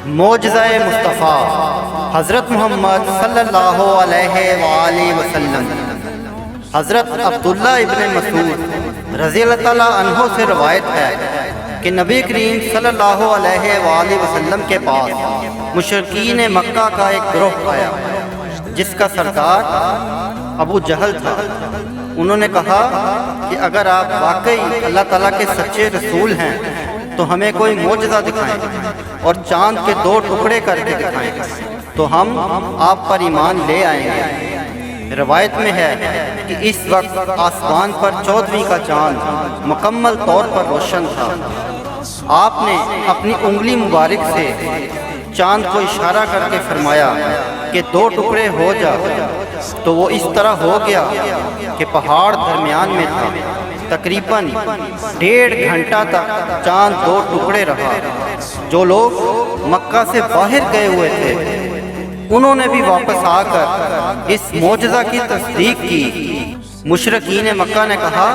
معجزہ مصطفیٰ حضرت محمد صلی اللہ علیہ وآلہ وسلم۔ حضرت عبداللہ ابن مسعود رضی اللہ تعالیٰ عنہ سے روایت ہے کہ نبی کریم صلی اللہ علیہ وآلہ وسلم کے پاس مشرکین مکہ کا ایک گروہ آیا جس کا سردار ابو جہل تھا۔ انہوں نے کہا کہ اگر آپ واقعی اللہ تعالیٰ کے سچے رسول ہیں تو ہمیں کوئی معجزہ دکھائیں اور چاند کے 2 ٹکڑے کر کے دکھائیں تو ہم آپ پر ایمان لے آئیں گے۔ روایت میں ہے کہ اس وقت آسمان پر 14ویں کا چاند مکمل طور پر روشن تھا۔ آپ نے اپنی انگلی مبارک سے چاند کو اشارہ کر کے فرمایا کہ 2 ٹکڑے ہو جا، تو وہ اس طرح ہو گیا کہ پہاڑ درمیان میں تھا۔ تقریباً 1.5 گھنٹہ تک چاند 2 ٹکڑے رہا۔ جو لوگ مکہ سے باہر گئے ہوئے تھے انہوں نے بھی واپس آ کر اس معجزہ کی تصدیق کی۔ مشرکین مکہ نے کہا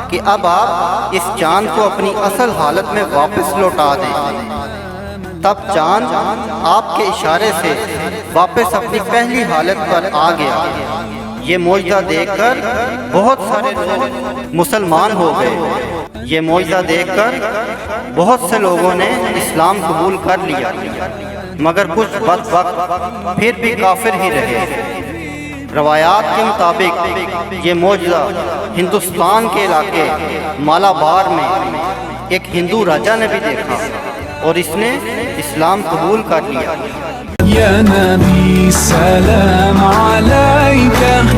کہ اب آپ اس چاند کو اپنی اصل حالت میں واپس لوٹا دیں۔ تب چاند آپ کے اشارے سے واپس اپنی پہلی حالت پر آ گیا۔ یہ معجزہ دیکھ کر بہت سارے لوگ مسلمان ہو گئے۔ یہ معجزہ دیکھ کر بہت سے لوگوں نے اسلام قبول کر لیا، مگر کچھ بدبخت پھر بھی کافر ہی رہے۔ روایات کے مطابق یہ معجزہ ہندوستان کے علاقے مالابار میں ایک ہندو راجا نے بھی دیکھا اور اس نے اسلام قبول کر لیا۔ یا نبی سلام علیکہ۔